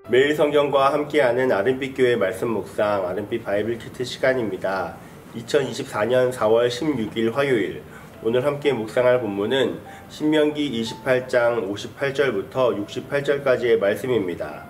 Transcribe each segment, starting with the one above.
매일 성경과 함께하는 아름빛교회 말씀 묵상 아름빛 바이블 키트 시간입니다. 2024년 4월 16일 화요일, 오늘 함께 묵상할 본문은 신명기 28장 58절부터 68절까지의 말씀입니다.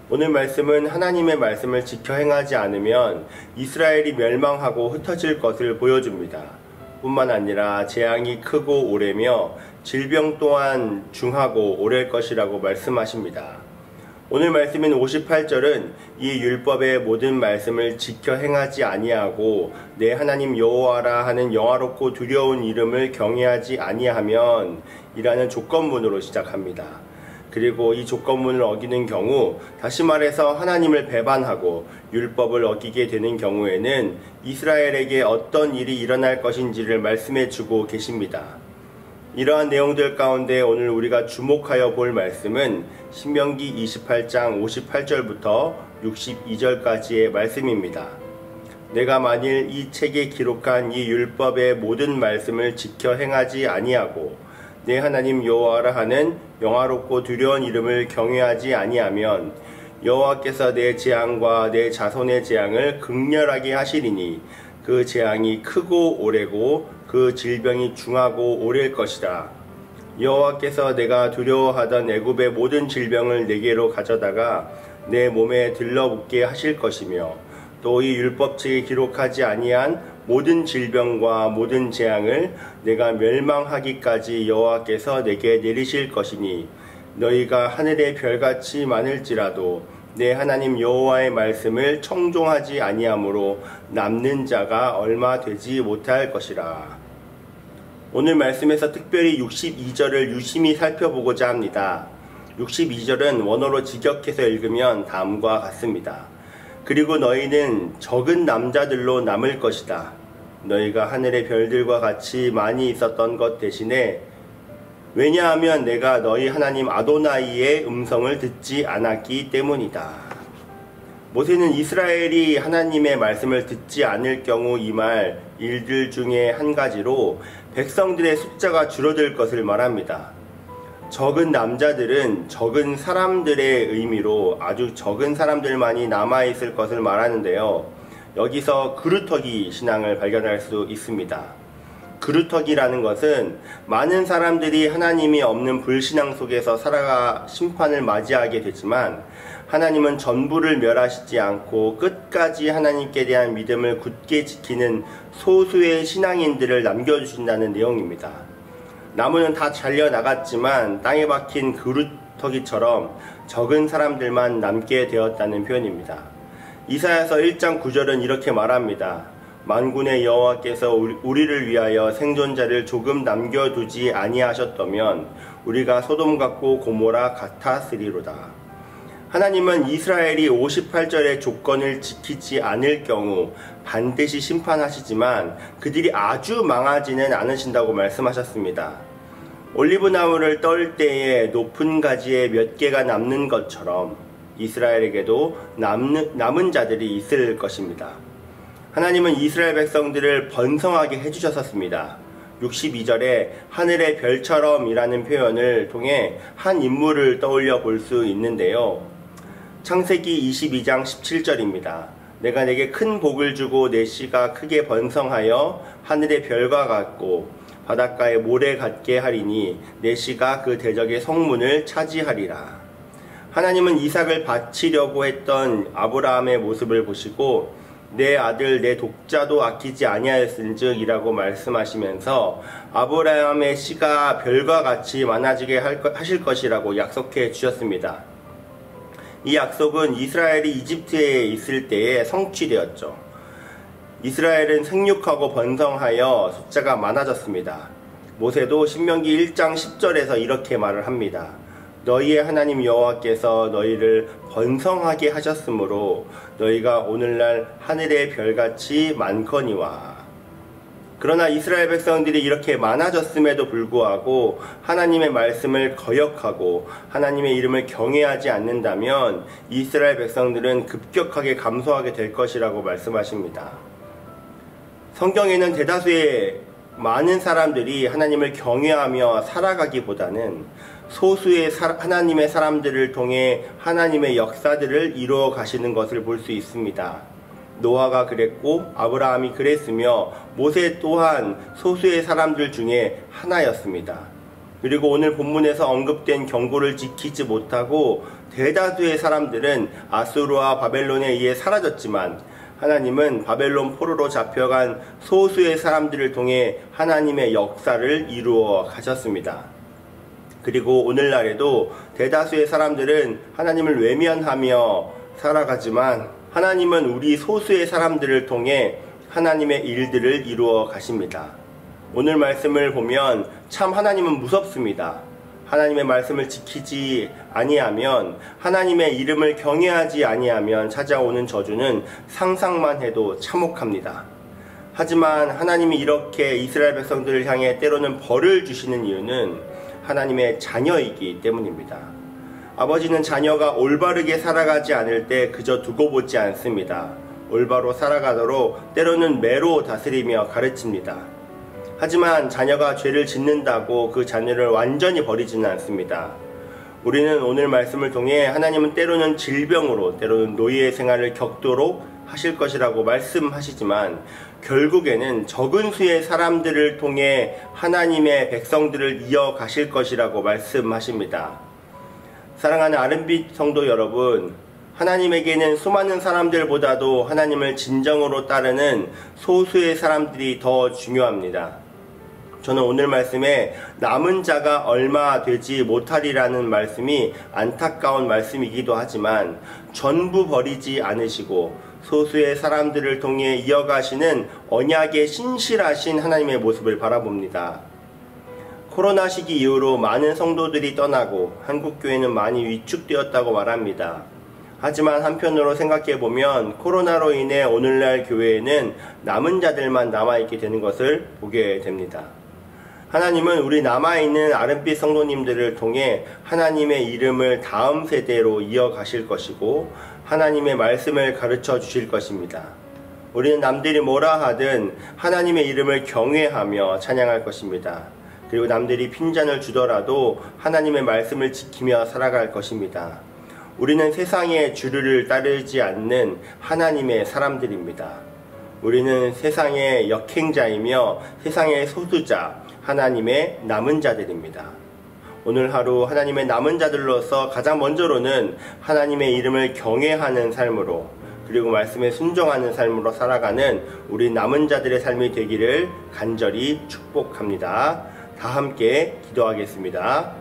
오늘 말씀은 하나님의 말씀을 지켜 행하지 않으면 이스라엘이 멸망하고 흩어질 것을 보여줍니다. 뿐만 아니라 재앙이 크고 오래며 질병 또한 중하고 오래일 것이라고 말씀하십니다. 오늘 말씀인 58절은 이 율법의 모든 말씀을 지켜 행하지 아니하고 내 하나님 여호와라 하는 영화롭고 두려운 이름을 경외하지 아니하면 이라는 조건문으로 시작합니다. 그리고 이 조건문을 어기는 경우, 다시 말해서 하나님을 배반하고 율법을 어기게 되는 경우에는 이스라엘에게 어떤 일이 일어날 것인지를 말씀해 주고 계십니다. 이러한 내용들 가운데 오늘 우리가 주목하여 볼 말씀은 신명기 28장 58절부터 62절까지의 말씀입니다. 내가 만일 이 책에 기록한 이 율법의 모든 말씀을 지켜 행하지 아니하고 내 하나님 여호와라 하는 영화롭고 두려운 이름을 경외하지 아니하면 여호와께서 내 재앙과 내 자손의 재앙을 극렬하게 하시리니 그 재앙이 크고 오래고 그 질병이 중하고 오래일 것이다. 여호와께서 내가 두려워하던 애굽의 모든 질병을 내게로 가져다가 내 몸에 들러붙게 하실 것이며 또 이 율법책에 기록하지 아니한 모든 질병과 모든 재앙을 내가 멸망하기까지 여호와께서 내게 내리실 것이니 너희가 하늘의 별같이 많을지라도 내 하나님 여호와의 말씀을 청종하지 아니하므로 남는 자가 얼마 되지 못할 것이라. 오늘 말씀에서 특별히 62절을 유심히 살펴보고자 합니다. 62절은 원어로 직역해서 읽으면 다음과 같습니다. 그리고 너희는 적은 남자들로 남을 것이다. 너희가 하늘의 별들과 같이 많이 있었던 것 대신에 왜냐하면 내가 너희 하나님 아도나이의 음성을 듣지 않았기 때문이다. 모세는 이스라엘이 하나님의 말씀을 듣지 않을 경우 임할 일들 중에 한 가지로 백성들의 숫자가 줄어들 것을 말합니다. 적은 남자들은 적은 사람들의 의미로 아주 적은 사람들만이 남아있을 것을 말하는데요. 여기서 그루터기 신앙을 발견할 수 있습니다. 그루터기라는 것은 많은 사람들이 하나님이 없는 불신앙 속에서 살아가 심판을 맞이하게 되지만 하나님은 전부를 멸하시지 않고 끝까지 하나님께 대한 믿음을 굳게 지키는 소수의 신앙인들을 남겨주신다는 내용입니다. 나무는 다 잘려나갔지만 땅에 박힌 그루터기처럼 적은 사람들만 남게 되었다는 표현입니다. 이사야서 1장 9절은 이렇게 말합니다. 만군의 여호와께서 우리를 위하여 생존자를 조금 남겨두지 아니하셨다면 우리가 소돔 같고 고모라 같았으리로다. 하나님은 이스라엘이 58절의 조건을 지키지 않을 경우 반드시 심판하시지만 그들이 아주 망하지는 않으신다고 말씀하셨습니다. 올리브나무를 떨 때에 높은 가지에 몇 개가 남는 것처럼 이스라엘에게도 남은 자들이 있을 것입니다. 하나님은 이스라엘 백성들을 번성하게 해주셨습니다. 62절에 하늘의 별처럼 이라는 표현을 통해 한 인물을 떠올려 볼 수 있는데요. 창세기 22장 17절입니다. 내가 내게 큰 복을 주고 내 씨가 크게 번성하여 하늘의 별과 같고 바닷가의 모래 같게 하리니 내 씨가 그 대적의 성문을 차지하리라. 하나님은 이삭을 바치려고 했던 아브라함의 모습을 보시고 내 아들 내 독자도 아끼지 아니하였은즉 이라고 말씀하시면서 아브라함의 씨가 별과 같이 많아지게 하실 것이라고 약속해 주셨습니다. 이 약속은 이스라엘이 이집트에 있을 때에 성취되었죠. 이스라엘은 생육하고 번성하여 숫자가 많아졌습니다. 모세도 신명기 1장 10절에서 이렇게 말을 합니다. 너희의 하나님 여호와께서 너희를 번성하게 하셨으므로 너희가 오늘날 하늘의 별같이 많거니와. 그러나 이스라엘 백성들이 이렇게 많아졌음에도 불구하고 하나님의 말씀을 거역하고 하나님의 이름을 경외하지 않는다면 이스라엘 백성들은 급격하게 감소하게 될 것이라고 말씀하십니다. 성경에는 대다수의 많은 사람들이 하나님을 경외하며 살아가기보다는 소수의 하나님의 사람들을 통해 하나님의 역사들을 이루어 가시는 것을 볼 수 있습니다. 노아가 그랬고 아브라함이 그랬으며 모세 또한 소수의 사람들 중에 하나였습니다. 그리고 오늘 본문에서 언급된 경고를 지키지 못하고 대다수의 사람들은 아수르와 바벨론에 의해 사라졌지만 하나님은 바벨론 포로로 잡혀간 소수의 사람들을 통해 하나님의 역사를 이루어 가셨습니다. 그리고 오늘날에도 대다수의 사람들은 하나님을 외면하며 살아가지만 하나님은 우리 소수의 사람들을 통해 하나님의 일들을 이루어 가십니다. 오늘 말씀을 보면 참 하나님은 무섭습니다. 하나님의 말씀을 지키지 아니하면, 하나님의 이름을 경외하지 아니하면 찾아오는 저주는 상상만 해도 참혹합니다. 하지만 하나님이 이렇게 이스라엘 백성들을 향해 때로는 벌을 주시는 이유는 하나님의 자녀이기 때문입니다. 아버지는 자녀가 올바르게 살아가지 않을 때 그저 두고 보지 않습니다. 올바로 살아가도록 때로는 매로 다스리며 가르칩니다. 하지만 자녀가 죄를 짓는다고 그 자녀를 완전히 버리지는 않습니다. 우리는 오늘 말씀을 통해 하나님은 때로는 질병으로, 때로는 노예 생활을 겪도록 하실 것이라고 말씀하시지만 결국에는 적은 수의 사람들을 통해 하나님의 백성들을 이어가실 것이라고 말씀하십니다. 사랑하는 아름빛 성도 여러분, 하나님에게는 수많은 사람들보다도 하나님을 진정으로 따르는 소수의 사람들이 더 중요합니다. 저는 오늘 말씀에 남은 자가 얼마 되지 못하리라는 말씀이 안타까운 말씀이기도 하지만 전부 버리지 않으시고 소수의 사람들을 통해 이어가시는 언약의 신실하신 하나님의 모습을 바라봅니다. 코로나 시기 이후로 많은 성도들이 떠나고 한국교회는 많이 위축되었다고 말합니다. 하지만 한편으로 생각해보면 코로나로 인해 오늘날 교회에는 남은 자들만 남아있게 되는 것을 보게 됩니다. 하나님은 우리 남아있는 아름빛 성도님들을 통해 하나님의 이름을 다음 세대로 이어가실 것이고 하나님의 말씀을 가르쳐 주실 것입니다. 우리는 남들이 뭐라 하든 하나님의 이름을 경외하며 찬양할 것입니다. 그리고 남들이 핀잔을 주더라도 하나님의 말씀을 지키며 살아갈 것입니다. 우리는 세상의 주류를 따르지 않는 하나님의 사람들입니다. 우리는 세상의 역행자이며 세상의 소수자, 하나님의 남은 자들입니다. 오늘 하루 하나님의 남은 자들로서 가장 먼저로는 하나님의 이름을 경외하는 삶으로, 그리고 말씀에 순종하는 삶으로 살아가는 우리 남은 자들의 삶이 되기를 간절히 축복합니다. 다 함께 기도하겠습니다.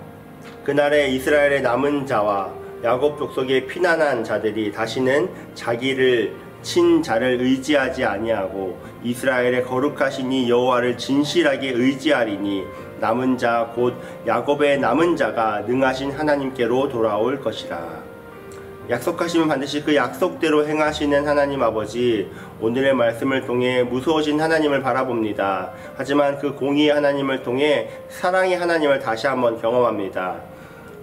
그날에 이스라엘의 남은 자와 야곱 족속의 피난한 자들이 다시는 자기를 친 자를 의지하지 아니하고 이스라엘의 거룩하신 이 여호와를 진실하게 의지하리니 남은 자 곧 야곱의 남은 자가 능하신 하나님께로 돌아올 것이라. 약속하시면 반드시 그 약속대로 행하시는 하나님 아버지, 오늘의 말씀을 통해 무서우신 하나님을 바라봅니다. 하지만 그 공의의 하나님을 통해 사랑의 하나님을 다시 한번 경험합니다.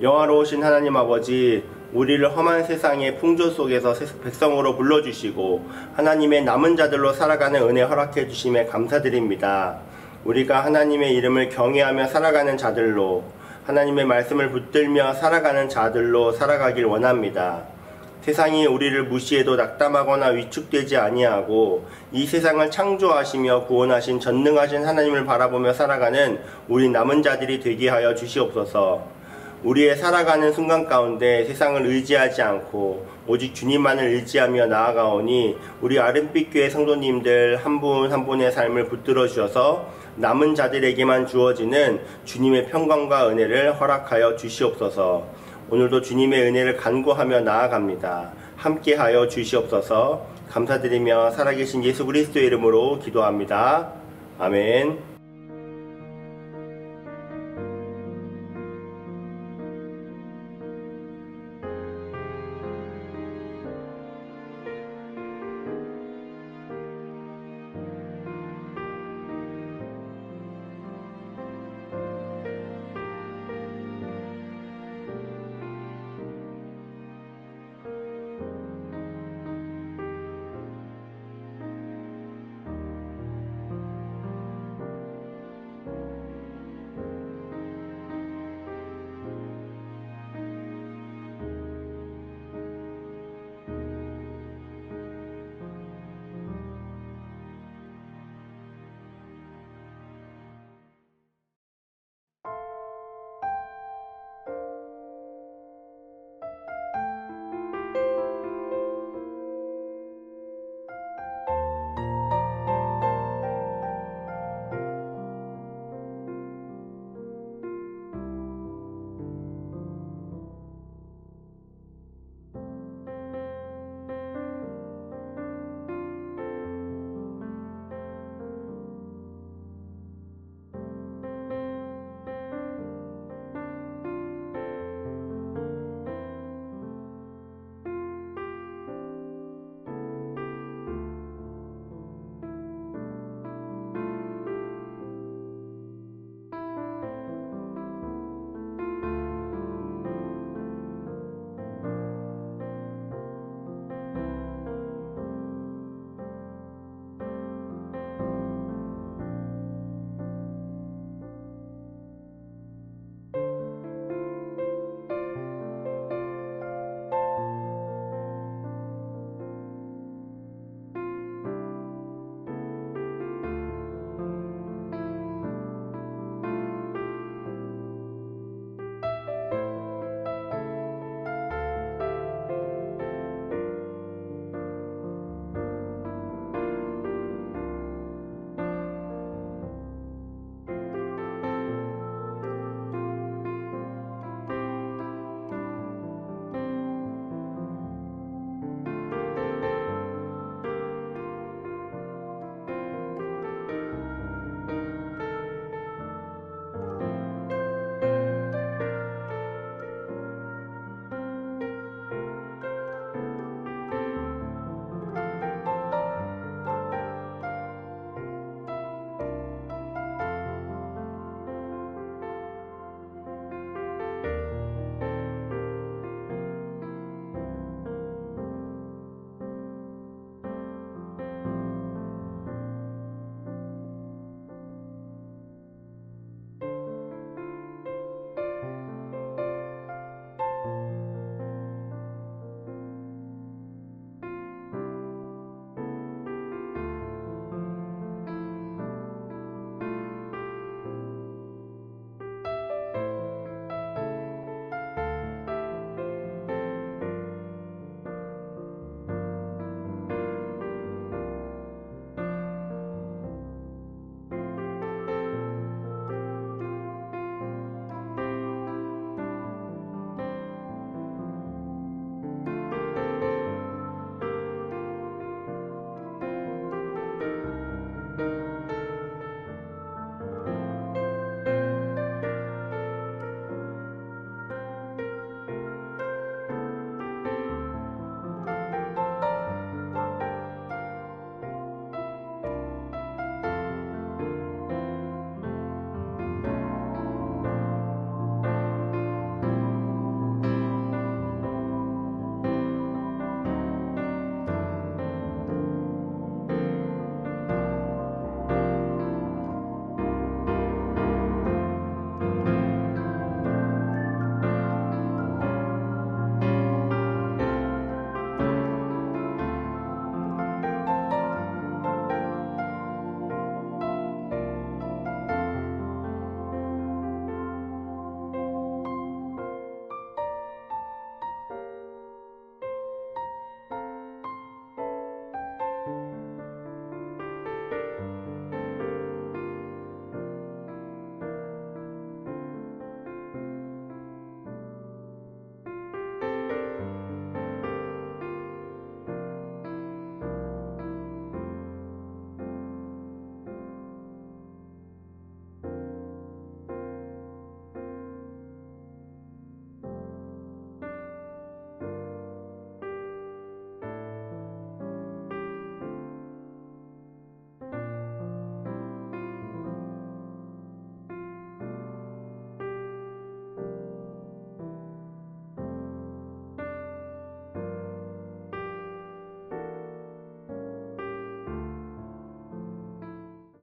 영화로우신 하나님 아버지, 우리를 험한 세상의 풍조 속에서 백성으로 불러주시고 하나님의 남은 자들로 살아가는 은혜 허락해 주심에 감사드립니다. 우리가 하나님의 이름을 경외하며 살아가는 자들로, 하나님의 말씀을 붙들며 살아가는 자들로 살아가길 원합니다. 세상이 우리를 무시해도 낙담하거나 위축되지 아니하고 이 세상을 창조하시며 구원하신 전능하신 하나님을 바라보며 살아가는 우리 남은 자들이 되게 하여 주시옵소서. 우리의 살아가는 순간 가운데 세상을 의지하지 않고 오직 주님만을 의지하며 나아가오니 우리 아름빛 교회 성도님들 한 분 한 분의 삶을 붙들어 주셔서 남은 자들에게만 주어지는 주님의 평강과 은혜를 허락하여 주시옵소서. 오늘도 주님의 은혜를 간구하며 나아갑니다. 함께하여 주시옵소서. 감사드리며 살아계신 예수 그리스도의 이름으로 기도합니다. 아멘.